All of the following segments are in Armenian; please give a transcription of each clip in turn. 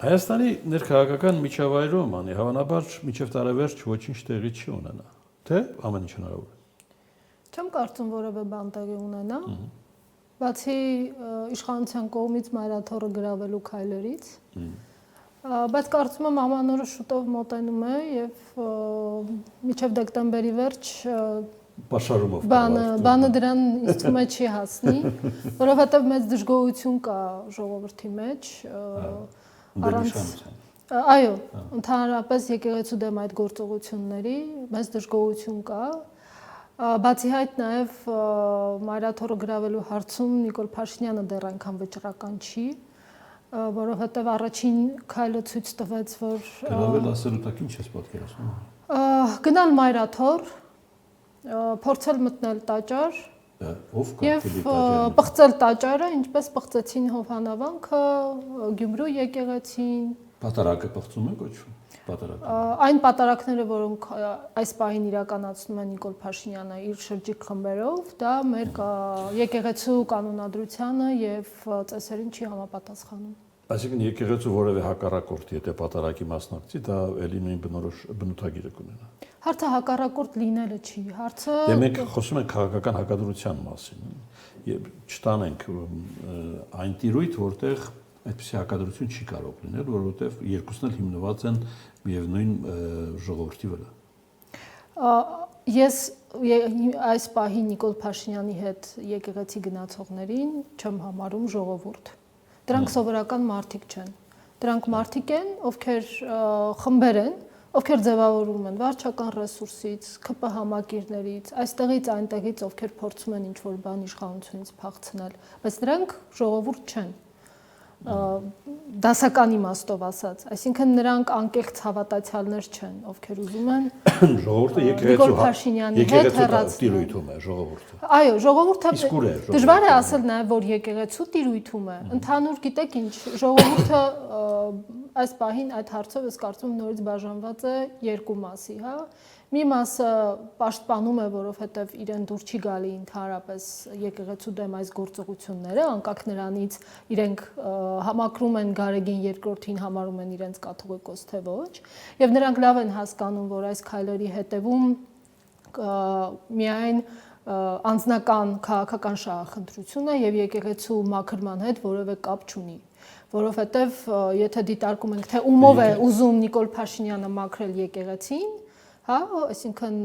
Հայաստանի ներքաղաքական միջավայրում անի հավանաբար մինչև տարեվերջ ոչինչ տեղի չի ունենա, թե ամեն ինչ հնարավոր է։ Չեմ կարծում որևէ բան տեղի ունենա, բացի իշխանության կողմից մայրաթոռը գրավելու քայլերից, բայց կարծում եմ ամանորը շուտով մոտենում է եւ մինչև դեկտեմբերի վերջ բանը դրան ինձ թվում է չի հասնի, որովհետեւ մեծ դժգոհություն կա ժողովրդի մեջ, այո, ընդհանրապես եկեղեցու դեմ այդ գործողությունների մեծ դժգոհություն կա, բացի այդ նաև մայրաթոռը գրավելու հարցում Նիկոլ Փաշինյանը դեռ այնքան վճռական չի, որովհետև առաջին քայլը ցույց տվեց, որ գրավել ասելու տակ ինչ ես պատկերացնում։ Գնալ մայրաթոռ, փորձել մտնել տաճար եւ պղծել տաճարը, ինչպես պղծեցին Հովհաննավանքը, Գյումրու եկեղեցին։ Պատարակը պղծում է կոչվում։ Պատարակ։ Այն պատարակները, որոնք այս պահին իրականացնում է Նիկոլ Փաշինյանը իր շրջիկ խմբերով, դա մեր եկեղեցու կանոնադրությանը եւ ծեսերին չի համապատասխանում։ Այսինքն եկեղեցու որևէ հակառակորդ, եթե պատարակի մասնակցի, դա ելի նույն բնորոշ բնութագիրը կունենա։ Հարցը հակառակորդ լինելը չի, հարցը Դե մենք խոսում ենք քաղաքական հակադրության մասին, եւ չտանենք այն տիրույթ, որտեղ այդպիսի հակադրություն չի կարող լինել, որովհետեւ երկուսն էլ հիմնված են միևնույն ժողովրդի վրա։ Ես այս պահին Նիկոլ Փաշինյանի հետ եկեղեցի գնացողներին չեմ համարում ժողովուրդ։ Դրանք սովորական մարդիկ չեն։ Դրանք մարդիկ են, ովքեր խմբեր են, ովքեր ձևավորում են վարչական ռեսուրսից, ԿՊ համակիրներից, այստեղից այնտեղից, ովքեր փորձում են ինչ-որ բան իշխանությունից փախցնել, բայց դրանք ժողովուրդ չեն։ Դասական իմաստով ասած, այսինքն նրանք անկեղծ հավատացյալներ չեն, ովքեր ուզում են ժողովուրդը եկեղեցու տիրույթում է ժողովուրդը։ Այո, ժողովուրդը դժվար է ասել նաև, որ եկեղեցու տիրույթում է։ Ընդհանուր գիտեք ինչ, ժողովուրդը այս պահին այդ հարցով ես կարծում նորից բաժանված է երկու մասի, հա։ Մի մասը պաշտպանում է, որովհետև իրեն դուր չի գալի ընդհանրապես եկեղեցու դեմ այս գործողությունները, անկախ նրանից իրենք համակրում են Գարեգին II-ին, համարում են իրենց կաթողիկոս թե ոչ, եւ նրանք լավ են հասկանում, որ այս քայլերի հետևում միայն անձնական քաղաքական շահախնդրություն է եւ եկեղեցու մաքրման հետ որևէ կապ չունի, որովհետև եթե դիտարկում ենք թե ումով է ուզում Նիկոլ Փաշինյանը մաքրել եկեղեցին, հա, այսինքն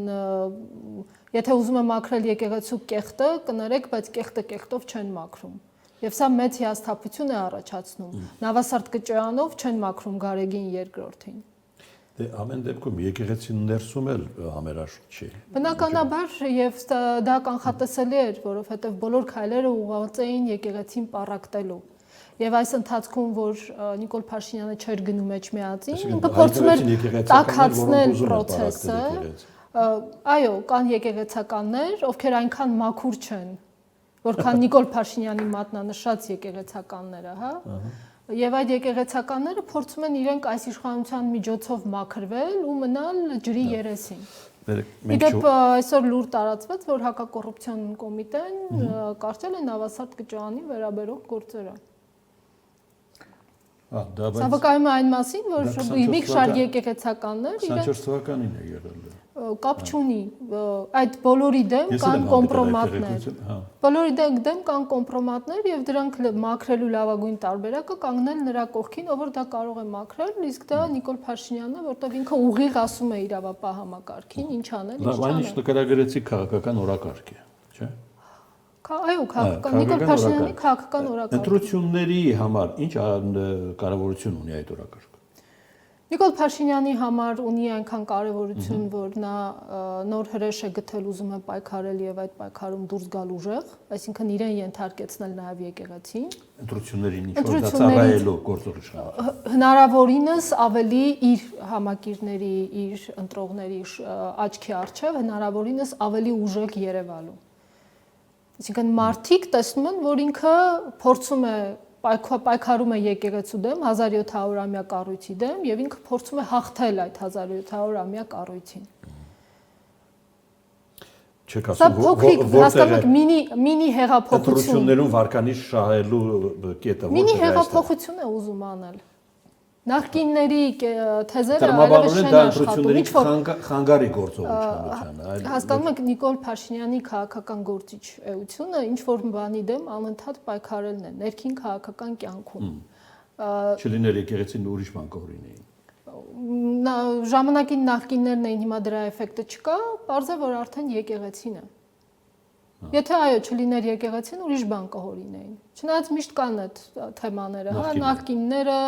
եթե ուզում է մաքրել եկեղեցու կեղտը, կներեք, բայց կեղտը կեղտով չեն մաքրում։ Եվ սա մեծ հիասթափություն է առաջացնում։ Նավասարդ կճարանով չեն մաքրում Գարեգին II-ին։ Դե ամեն դեպքում եկեղեցին ներսում էլ համերաշխիք չի։ Բնականաբար եւ դա կանխատեսելի էր, որովհետեւ բոլոր քայլերը ուղղված էին եկեղեցին պառակտելու։ Եվ այս ընթացքում, որ Նիկոլ Փաշինյանը չէր գնում մեջմիածին, ինքը փորձում էր տաքացնել process-ը։ Այո, կան եկեղեցականներ, ովքեր այնքան մաքուր չեն, որքան Նիկոլ Փաշինյանի մատնանշած եկեղեցականները, հա։ Եվ այդ եկեղեցականները փորձում են իրենք այս իշխանության միջոցով մաքրվել ու մնալ ջրի երեսին։ Իդեպ այսօր լուր տարածվեց, որ հակակոռուպցիոն կոմիտեն կարճել է Նավասարդ կճարանի վերաբերող գործերը։ Սա վկայում է այն մասին, որ մի շարք եկեղեցականներ 24 թվականին է եղել։ Կապ չունի, այդ բոլորի դեմ կան կոմպրոմատներ։ Բոլորի դեմ կան կոմպրոմատներ եւ դրանք մաքրելու լավագույն տարբերակը կանգնել նրա կողքին, ով որ դա կարող է մաքրել, իսկ դա Նիկոլ Փաշինյանն է, որտեղ ինքը ուղիղ ասում է իրավապահ համակարգին, ինչ անել, ինչ չանել։ Այն ինչ նկարագրեցի քաղաքական օրակարգ է, չէ՞։ Այո, քաղաքական Նիկոլ Փաշինյանի քաղաքական օրակարգ։ Ընտրությունների համար ինչ կարևորություն ունի այդ օրակարգը։ Նիկոլ Փաշինյանի համար ունի այնքան կարևորություն, որ նա նոր հրեշ է գտել, ուզում է պայքարել եւ այդ պայքարում դուրս գալ ուժեղ, այսինքն իրեն ենթարկեցնել նաեւ եկեղեցին։ Ընտրություններին ինչ-որ դա ծառայելու գործողություն։ Հնարավորինս ավելի իր համակիրների, իր ընտրողների աչքի առջև հնարավորինս ավելի ուժեղ երևալու։ Այսինքն մարդիկ տեսնում են, որ ինքը փորձում է պայքարում է եկեղեցու դեմ 1700-ամյա կառույցի դեմ եւ ինքը փորձում է հաղթել այդ 1700-ամյա կառույցին։ Չեք ասում, որտեղ մինի հեղափոխություն։ Ընտրություններում վարկանիշ շահելու կետը որտեղ է։ Մինի հեղափոխություն է ուզում անել։ Նախկինների թեզերը այլևս չեն աշխատում, ինչ-որ խանգարի գործողությանը, հասկանում եք Նիկոլ Փաշինյանի քաղաքական գործիչ էությունը ինչ-որ բանի դեմ անընդհատ պայքարելն է, ներքին քաղաքական կյանքում։ Չլիներ եկեղեցին ուրիշ բան կօրինեին։ Ժամանակին նախկիններն էին, հիմա դրա էֆեկտը չկա, պարզ է, որ արդեն եկեղեցին է։ Եթե այո, չլիներ եկեղեցին, ուրիշ բան կհորինեին։ Չնայած միշտ կան այդ թեմաները, հա, նախկինները,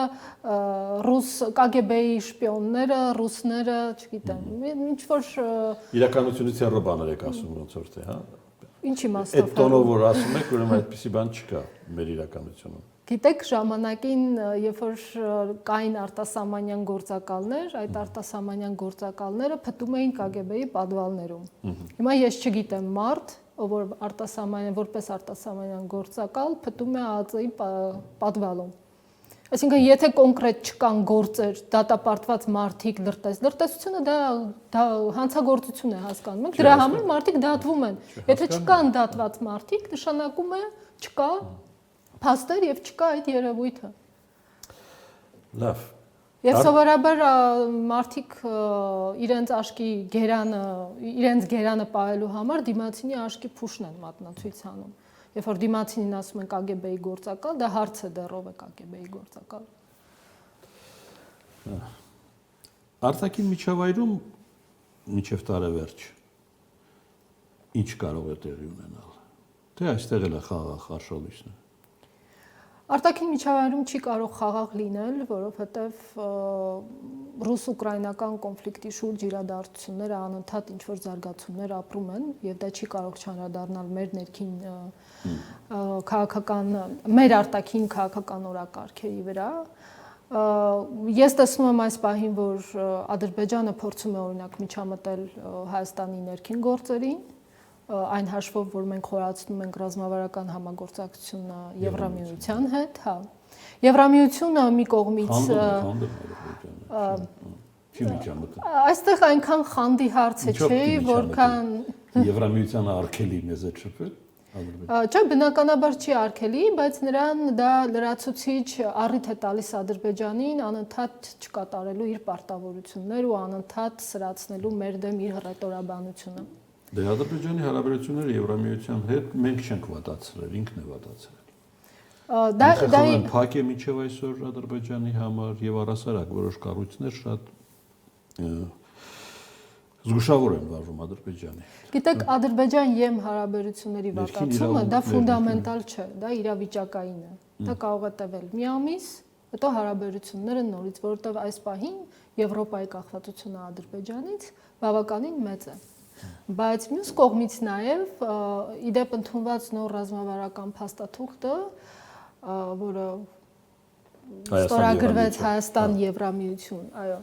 ռուս KGB-ի շպիոնները, ռուսները, չգիտեմ, ինչ որ իրականությունից հեռու բաներ եք ասում ոնց որ թե, հա։ Ինչ իմաստով։ Այդ տոնով որ ասում եք, ուրեմն այդպիսի բան չկա մեր իրականությունում։ Գիտեք, ժամանակին, երբ որ կային արտասահմանյան գործակալներ, այդ արտասահմանյան գործակալները փտում էին KGB-ի պատվալներում։ Հիմա ես չգիտեմ մարդ, ով որ որպես արտասահմանյան գործակալ փտում է ԱԱԾ-ի պատվալում։ Այսինքն, եթե կոնկրետ չկան գործեր, դատապարտված մարդիկ լրտեսությունը դա հանցագործություն է, հասկանում եք, դրա համար մարդիկ դատվում են։ Եթե չկան դատված մարդիկ, նշանակում է չկա փաստեր եւ չկա այդ երևույթը։ Լավ։ Եվ սովորաբար մարդիկ իրենց աշկի գերանը պահելու համար դիմացինի աշկի փուշն են մատնացույց անում։ Երբ որ դիմացինին ասում են KGB-ի գործակալ, դա հարց է դեռ ով է KGB-ի գործակալ։ Արտաքին միջավայրում մինչև տարեվերջ ինչ կարող է տեղի ունենալ։ Թե այստեղ էլ է խաղաղ արշալույսն է։ Արտաքին միջավայրում չի կարող խաղաղ լինել, որովհետև ռուս-ուկրաինական կոնֆլիկտի շուրջ իրադարձությունները անընդհատ ինչ-որ զարգացումներ ապրում են, եւ դա չի կարող չանդրադառնալ մեր ներքին մեր արտաքին քաղաքական օրակարգերի վրա։ Ես տեսնում եմ այս պահին, որ Ադրբեջանը փորձում է օրինակ միջամտել Հայաստանի ներքին գործերին, այն հաշվով, որ մենք խորացնում ենք ռազմավարական համագործակցությունը Եվրամիության հետ, հա։ Եվրամիությունը մի կողմից այստեղ այնքան խանդի հարց է, չէ, որքան Եվրամիությանը արգելի մեզ է շփվել։ Չէ, բնականաբար չի արգելի, բայց նրան դա լրացուցիչ առիթ է տալիս Ադրբեջանին անընդհատ չկատարելու իր պարտավորություններ ու անընդհատ սրացնելու մեր դեմ իր հռետորաբանությունը։ Դե Ադրբեջանի հարաբերությունները Եվրամիության հետ մենք չենք վատացրել, ինքն է վատացրել։ Դա փակ է միջև այսօր Ադրբեջանի համար եւ առասարակ որոշ կառույցներ շատ զգուշավոր են վարվում Ադրբեջանի։ Գիտեք, Ադրբեջան-ԵՄ հարաբերությունների վատացումը դա ֆունդամենտալ չէ, դա իրավիճակային է։ Դա կարող է տևել մի ամիս, հետո հարաբերությունները նորից, որովհետեւ այս պահին Եվրոպայի կախվածությունը Ադրբեջանից բավականին մեծ է։ Բայց մյուս կողմից նաև իդեպ ընդունված նոր ռազմավարական փաստաթուղթը, որը ստորագրվեց Հայաստան-Եվրամիություն, այո,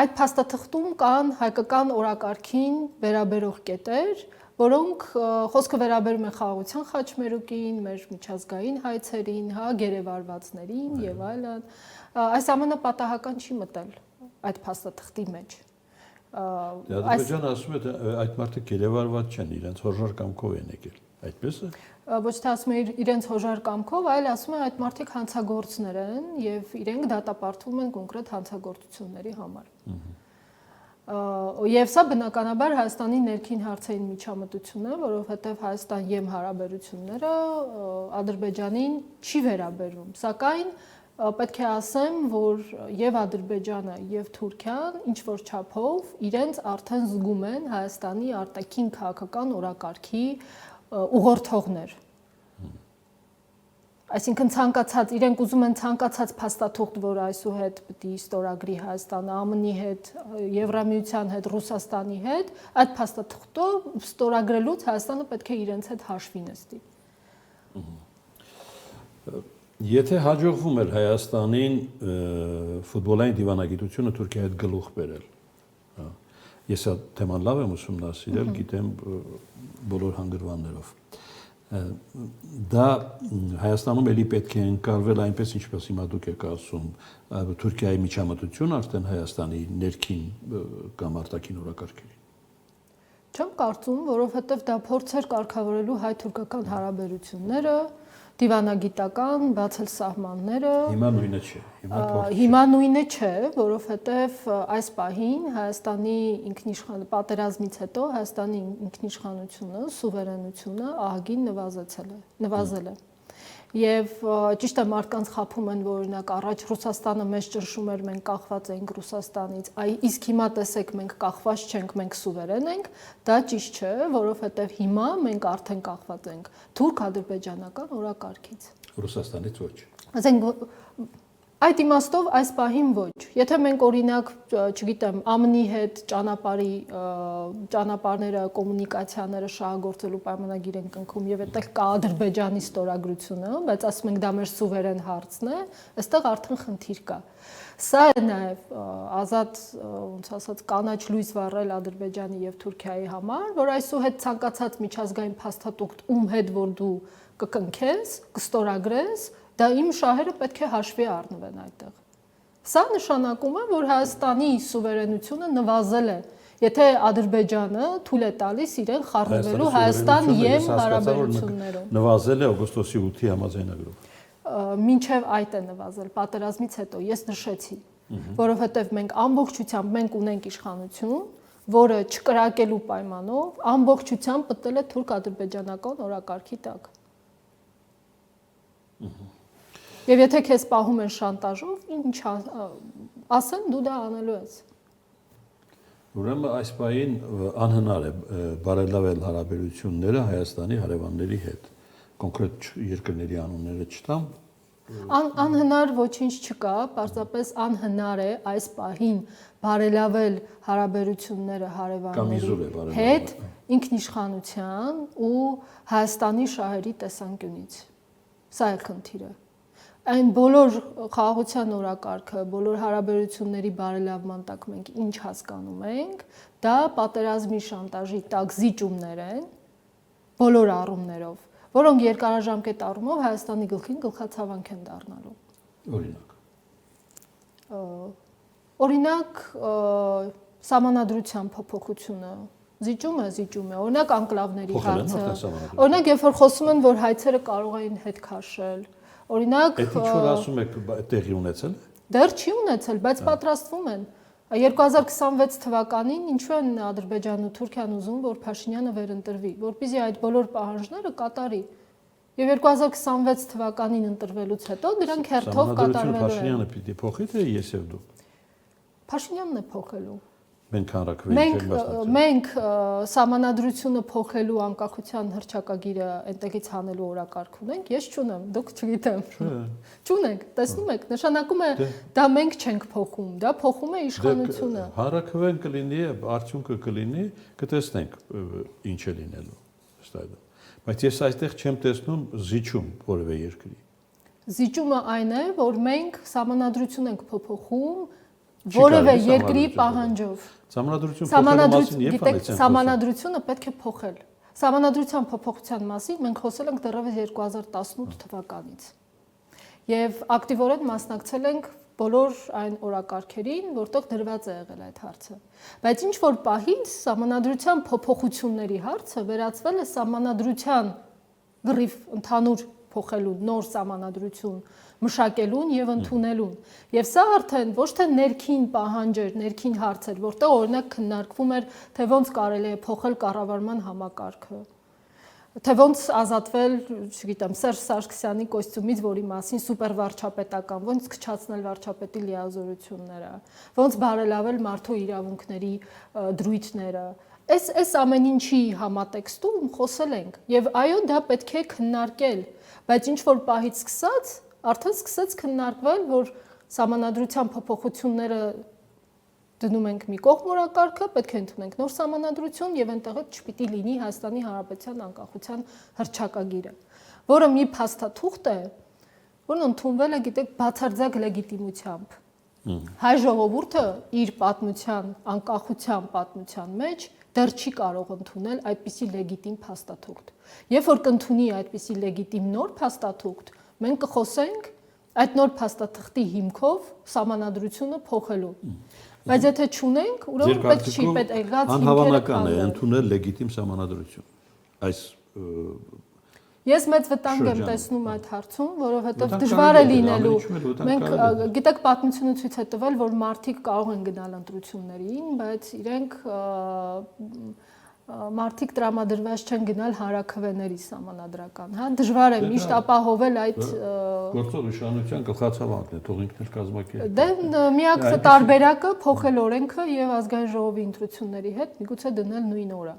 այդ փաստաթղթում կան հայկական օրակարգին վերաբերող կետեր, որոնք խոսքը վերաբերում են խաղաղության խաչմերուկին, մեր միջազգային հայցերին, հա, գերեվարվածներին եւ այլն։ Այս ամենը պատահական չի մտել այդ փաստաթղթի մեջ։ Ադրբեջանը ասում է, այդ մարդիկ գերեվարված չեն, իրենց հորժար կամքով են եկել, այդպես է։ Ոչ թե ասում է իրենց հորժար կամքով, այլ ասում է այդ մարդիկ հանցագործներ են եւ իրենք դատապարտվում են կոնկրետ հանցագործությունների համար։ Եվ սա բնականաբար Հայաստանի ներքին հարցային միջամտություն է, որովհետեւ Հայաստան-ԵՄ հարաբերությունները Ադրբեջանին չի վերաբերում, սակայն պետք է ասեմ, որ եւ Ադրբեջանը եւ Թուրքիան ինչ որ չափով իրենց արդեն զգում են Հայաստանի արտաքին քաղաքական օրակարգի ուղղորդողներ։ Այսինքն ցանկացած իրենք ուզում են ցանկացած փաստաթուղթ, որ այսուհետ պետք է ստորագրի Հայաստանը ԱՄՆ-ի հետ, Եվրամիության հետ, Ռուսաստանի հետ, այդ փաստաթուղթով ստորագրելուց Հայաստանը պետք է իրենց հետ հաշվի նստի։ Եթե հաջողվում էր Հայաստանին ֆուտբոլային դիվանագիտությունը Թուրքիայի հետ գլուխ բերել, ես այդ թեման լավ եմ ուսումնասիրել, գիտեմ բոլոր հանգրվաններով, դա Հայաստանում էլի պետք է ընկալվել այնպես, ինչպես հիմա դուք եք ասում, Թուրքիայի միջամտություն արդեն Հայաստանի ներքին կամ արտաքին օրակարգերի։ Չեմ կարծում, որովհետև դա փորձ էր կարգավորելու հայ-թուրքական հարաբերությունները, դիվանագիտական, բացել սահմանները։ Հիմա նույնը չէ։ Հիմա նույնը չէ, որովհետև այս պահին Հայաստանի պատերազմից հետո Հայաստանի ինքնիշխանությունը, սուվերենությունը ահագին նվազել է։ Եվ ճիշտ է, մարդկանց խաբում են, որ օրինակ առաջ Ռուսաստանը մեզ ճնշում էր, մենք կախված էինք Ռուսաստանից, իսկ հիմա տեսեք, մենք կախված չենք, մենք սուվերեն ենք, դա ճիշտ չէ, որովհետև հիմա մենք արդեն կախված ենք թուրք-ադրբեջանական օրակարգից։ Ռուսաստանից ոչ։ Ասենք այդ իմաստով այս պահին ոչ։ Եթե մենք օրինակ, չգիտեմ, ԱՄՆ-ի հետ ճանապարհները, կոմունիկացիաները շահագործելու պայմանագիր են կնքում եւ այդտեղ կա Ադրբեջանի ստորագրությունը, բայց ասում ենք դա մեր սուվերեն հարցն է, այստեղ արդեն խնդիր կա։ Սա է նաեւ ազատ, ոնց ասած, կանաչ լույս վառել Ադրբեջանի եւ Թուրքիայի համար, որ այսուհետ ցանկացած միջազգային փաստաթուղթ ում հետ որ դու կկնքես, կստորագրես, դա իմ շահերը պետք է հաշվի առնվեն այդտեղ։ Սա նշանակում է, որ Հայաստանի սուվերենությունը նվազել է, եթե Ադրբեջանը թույլ է տալիս իրեն խառնվելու Հայաստան եւ հարաբերություններում։ Նվազել է օգոստոսի 8-ի համաձայնագրով։ Մինչև այդ է նվազել պատերազմից հետո, ես նշեցի, որովհետև մենք ամբողջությամբ մենք ունենք իշխանություն, որը չկրակելու պայմանով ամբողջությամբ պտել է թուրք-ադրբեջանական օրակարգի տակ։ Եվ եթե քեզ պահում են շանտաժով, ինչ ասեն, դու դա անելու ես։ Ուրեմն այս պահին անհնար է բարելավել հարաբերությունները Հայաստանի հարևանների հետ։ Կոնկրետ երկրների անունները չտամ։ Անհնար ոչինչ չկա, պարզապես անհնար է այս պահին բարելավել հարաբերությունները հարևանների հետ ինքնիշխանության ու Հայաստանի շահերի տեսանկյունից։ Սա է խնդիրը։ Այն բոլոր խաղաղության օրակարգը, բոլոր հարաբերությունների բարելավման տակ մենք ինչ հասկանում ենք, դա պատերազմի շանտաժի տակ զիջումներ են, բոլոր առումներով, որոնք երկարաժամկետ առումով Հայաստանի գլխին գլխացավանք են դառնալու։ Օրինակ, սահմանադրության փոփոխությունը զիջում է, օրինակ անկլավների հարցը, օրինակ երբ որ խոսում են, որ հայցերը կարող էին հետ քաշել, օրինակ Այդ ինչ որ ասում եք տեղի ունեցել։ Դեռ չի ունեցել, բայց պատրաստվում են։ 2026 թվականին ինչու են Ադրբեջանն ու Թուրքիան ուզում, որ Փաշինյանը վերընտրվի, որպեսզի այդ բոլոր պահանջները կատարի։ Եվ 2026 թվականին ընտրվելուց հետո դրանք հերթով կատարվելու են։ Փաշինյանը պիտի փոխի թե ես եւ դու։ Փաշինյանն է փոխելու։ Մենք հանրակրվեինք Մենք սահմանադրությունը փոխելու անկախության հռչակագիրը այնտեղից հանելու օրակարգ ունենք, ես չունեմ, դուք չգիտեմ։ Չունենք, տեսնում եք, նշանակում է դա մենք չենք փոխում, դա փոխում է իշխանությունը։ Հանրակրվեն կլինի, արդյունքը կլինի, կտեսնենք ինչ է լինելու, ըստ այդմ։ Բայց ես այստեղ չեմ տեսնում զիջում որևէ երկրի։ Զիջումը այն է, որ մենք սահմանադրություն ենք փոփոխում որևէ երկրի պահանջով։ Սահմանադրությունը պետք է փոխել։ Սահմանադրության փոփոխության մասին մենք խոսել ենք դեռևս 2018 թվականից։ Եվ ակտիվորեն մասնակցել ենք բոլոր այն օրակարգերին, որտեղ դրված է եղել այդ հարցը։ Բայց ինչ որ պահից սահմանադրության փոփոխությունների հարցը վերածվել է սահմանադրության գրիվ ընդհանուր փոխելու նոր սահմանադրություն մշակելուն եւ ընդունելուն։ Եվ սա արդեն ոչ թե ներքին պահանջ էր, ներքին հարց էր, որտեղ օրինակ քննարկվում էր, թե ոնց կարելի է փոխել կառավարման համակարգը, թե ոնց ազատվել, չգիտեմ, Սերժ Սարգսյանի կոստյումից, որի մասին սուպեր վարչապետական, ոնց քչացնել վարչապետի լիազորությունները, ոնց բարելավել մարդու իրավունքների դրույթները։ Այս ամեն ինչի համատեքստում խոսել ենք եւ այո, դա պետք է քննարկել, բայց ինչ որ պահից սկսած արդեն սկսեց քննարկվել, որ սահմանադրության փոփոխությունները դնում ենք մի կողմ օրակարգը, պետք է ընդունենք նոր սահմանադրություն եւ այնտեղ չպիտի լինի Հայաստանի Հանրապետության անկախության հռչակագիրը, որը մի փաստաթուղթ է, որն ընդունվել է, գիտեք, բացարձակ լեգիտիմությամբ։ Հայ ժողովուրդը իր պատմության, անկախության պատմության մեջ դեռ չի կարող ընդունել այդպիսի լեգիտիմ փաստաթուղթ։ Երբ որ կընդունի այդպիսի լեգիտիմ նոր փաստաթուղթ, մենք կխոսենք այդ նոր փաստաթղթի հիմքով սահմանադրությունը փոխելու։ Բայց եթե չունենք, ուրեմն պետք չի պետք անհավանական է ընդունել լեգիտիմ սահմանադրություն։ Այս Ես մեծ վտանգ եմ տեսնում այդ հարցում, որովհետև դժվար է լինելու։ Մենք գիտեք պատմությունը ցույց է տվել, որ մարդիկ կարող են գնալ ընտրություններին, բայց իրենք մարդիկ տրամադրված չեն գնալ հանրաքվեների սահմանադրական, հա, դժվար է միշտ ապահովել այդ գործող իշխանության գլխացավանքն է, թող ինքն էլ կազմակերպի։ Դե միակ տարբերակը փոխել օրենքը եւ ազգային ժողովի ընտրությունների հետ միգուցե դնել նույն օրը։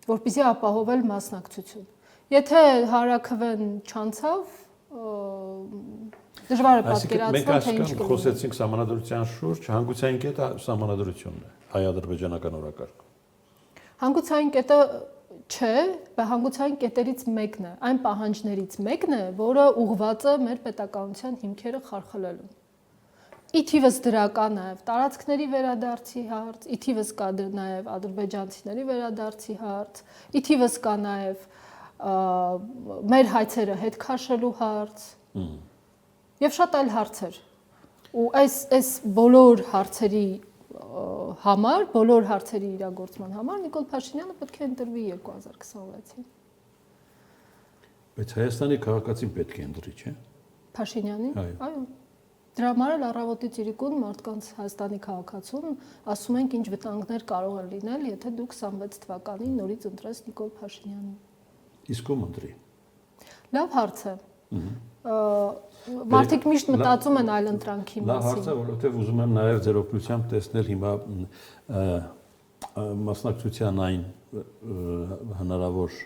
Որպեսզի ապահովել մասնակցություն։ Եթե հանրաքվեն չանցավ, դժվար է պատկերացնել, թե ինչ կլինի։ Մենք խոսեցինք սահմանադրության շուրջ, հանգուցային կետը սահմանադրությունն է, հայ-ադրբեջանական օրակարգ։ Հանգուցային կետը չէ, բայց հանգուցային կետերից մեկն է, այն պահանջներից մեկն է, որը ուղղված է մեր պետականության հիմքերը խարխլելուն։ Ի թիվս դրա կա նաև տարածքների վերադարձի հարց, ի թիվս կա նաև ադրբեջանցիների վերադարձի հարց, ի թիվս կա նաև մեր հայցերը հետ քաշելու հարց եւ շատ այլ հարցեր։ Ու այս բոլոր հարցերի համար, բոլոր հարցերի իրագործման համար Նիկոլ Փաշինյանը պետք է ընտրվի 2026-ին։ Բայց Հայաստանի քաղաքացին պետք է ընտրի, չէ՞։ Փաշինյանին։ Այո։ Դրա համար էլ առավոտից իրիկուն մարդկանց Հայաստանի քաղաքացուն ասում ենք ինչ վտանգներ կարող են լինել, եթե դուք 26 թվականին նորից ընտրես Նիկոլ Փաշինյանին։ Իսկ ում ընտրի։ Լավ հարց է։ Մարդիկ միշտ մտածում են այլ ընտրանքի մասին։ Լավ հարց է, որովհետև ուզում եմ նաև ձեր օգնությամբ տեսնել հիմա մասնակցության այն հնարավոր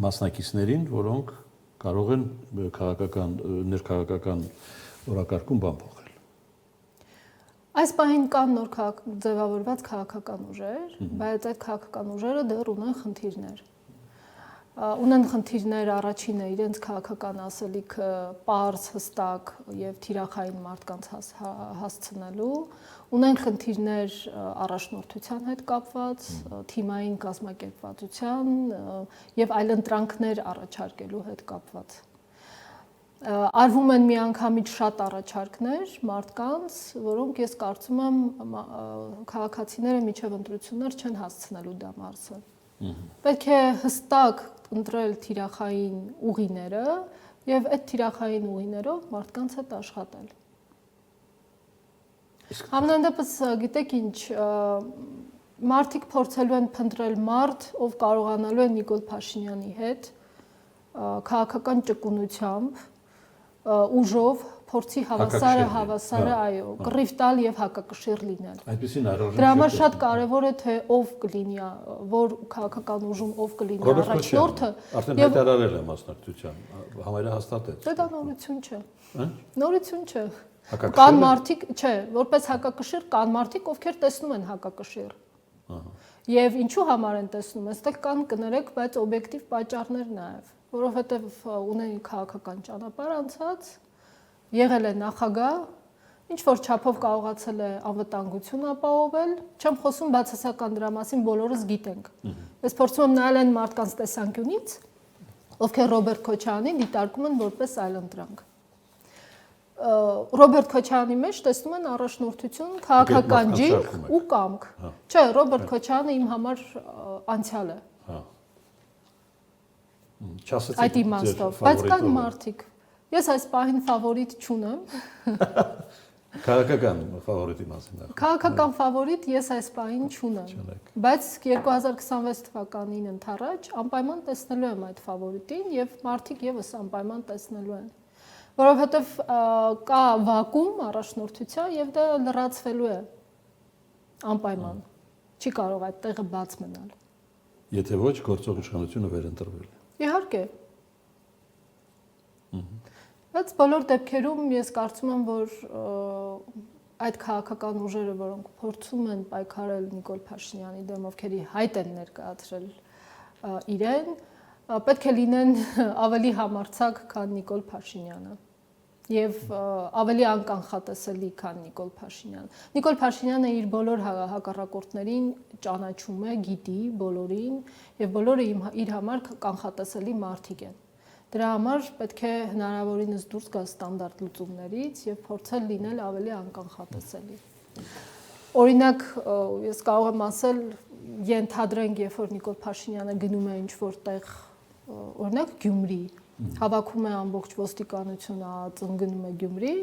մասնակիցներին, որոնք կարող են քաղաքական ներքաղաքական օրակարգում բան փոխել։ Այս պահին կան նոր ձևավորված քաղաքական ուժեր, բայց այդ քաղաքական ուժերը դեռ ունեն խնդիրներ։ Ունեն խնդիրներ առաջինը իրենց քաղաքական ասելիքը պարզ, հստակ եւ թիրախային մարդկանց հասցնելու, ունեն խնդիրներ առաջնորդության հետ կապված, թիմային կազմակերպվածության եւ այլընտրանքներ առաջարկելու հետ կապված։ Արվում են միանգամից շատ առաջարկներ մարդկանց, որոնք ես կարծում եմ քաղաքացիները միջև ընտրություններ չեն հասցնելու դա մարսը։ Պետք է հստակ ընտրել թիրախային ուղիները եւ այդ թիրախային ուղիներով մարդկանց հետ աշխատել։ Համենայն դեպս գիտեք ինչ, մարդիկ փորձելու են փնտրել մարդ, ով կարողանալու է Նիկոլ Փաշինյանի հետ քաղաքական ճկունությամբ, ուժով փորձի հավասարը, այո, կռիվ տալ եւ հակակշիռ լինել։ Այդպեսին առողջ։ Դրա համար շատ կարեւոր է թե ով կլինի, որ քաղաքական ուժում ով կլինի առաջնորդը։ Արդեն հայտարարել է մասնակցության, համարը հաստատեց։ Դա նորություն չէ։ Նորություն չէ։ Հակակշիռ։ Կան մարդիկ, չէ, որպես հակակշիռ կան մարդիկ, ովքեր տեսնում են հակակշիռ։ Եվ ինչու համար են տեսնում, այստեղ կան կներեք, բայց օբյեկտիվ պատճառներ նաև, որովհետև ունեն քաղաքական ճանապարհ անցած, եղել է նախագահ, ինչ որ չափով կարողացել է անվտանգություն ապահովել, չեմ խոսում բացասական դրա մասին, բոլորս գիտենք։ Ես փորձում եմ նայել այն մարդկանց տեսանկյունից, ովքեր Ռոբերտ Քոչարյանին դիտարկում են որպես այլընտրանք։ Ռոբերտ Քոչարյանի մեջ տեսնում են առաջնորդություն, քաղաքական ջինք ու կամք։ Չէ, Ռոբերտ Քոչարյանը իմ համար անցյալ է։ Այդ իմաստով, բայց կան մարդիկ։ Ես այս պահին ֆավորիտ չունեմ։ Քաղաքական ֆավորիտի մասին։ Քաղաքական ֆավորիտ ես այս պահին չունեմ։ Բայց 2026 թվականին ընթառաջ անպայման տեսնելու եմ այդ ֆավորիտին եւ մարդիկ եւս անպայման տեսնելու են։ Որովհետև կա վակուում առաջնորդության եւ դա լրացվելու է անպայման։ Չի կարող այդ տեղը բաց մնալ։ Եթե ոչ, գործող իշխանությունը վերընտրվել է։ Իհարկե։ Բայց բոլոր դեպքերում ես կարծում եմ, որ այդ քաղաքական ուժերը, որոնք փորձում են պայքարել Նիկոլ Փաշինյանի դեմ, ովքերի հայտ են ներկայացրել իրեն, պետք է լինեն ավելի համարձակ, քան Նիկոլ Փաշինյանը եւ ավելի անկանխատեսելի, քան Նիկոլ Փաշինյանը։ Նիկոլ Փաշինյանը իր բոլոր հակառակորդներին ճանաչում է, գիտի բոլորին եւ բոլորը իր համար կանխատեսելի մարդիկ են։ Դրա համար պետք է հնարավորինս դուրս գալ ստանդարտ լուծումներից եւ փորձել լինել ավելի անկանխատեսելի։ Օրինակ, ես կարող եմ ասել, ենթադրենք, երբ որ Նիկոլ Փաշինյանը գնում է ինչ-որ տեղ, օրինակ Գյումրի, հավաքում է ամբողջ ոստիկանությունը, ծնգնում է Գյումրի,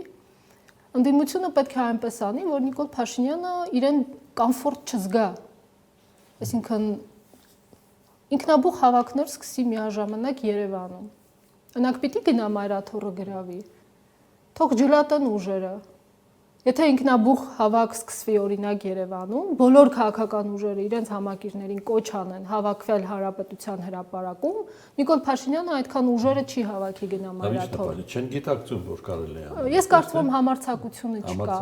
ընդդիմությունը պետք է այնպես անի, որ Նիկոլ Փաշինյանը իրեն կոմֆորտ չզգա։ Այսինքն ինքնաբուխ հավաքներ սկսի միաժամանակ Երևանում։ Նրանք պիտի գնա Մայրաթոռը գրավի։ Թող ջլատեն ուժերը։ Եթե ինքնաբուխ հավաք սկսվի օրինակ Երևանում, բոլոր քաղաքական ուժերը իրենց համակիրներին կոչ անեն հավաքվել Հանրապետության հրապարակում, Նիկոլ Փաշինյանը այդքան ուժերը չի հավաքի գնա Մայրաթոռ։ Չեն գիտակցում, որ կարելի է։ Ես կարծում եմ համարձակությունը չկա։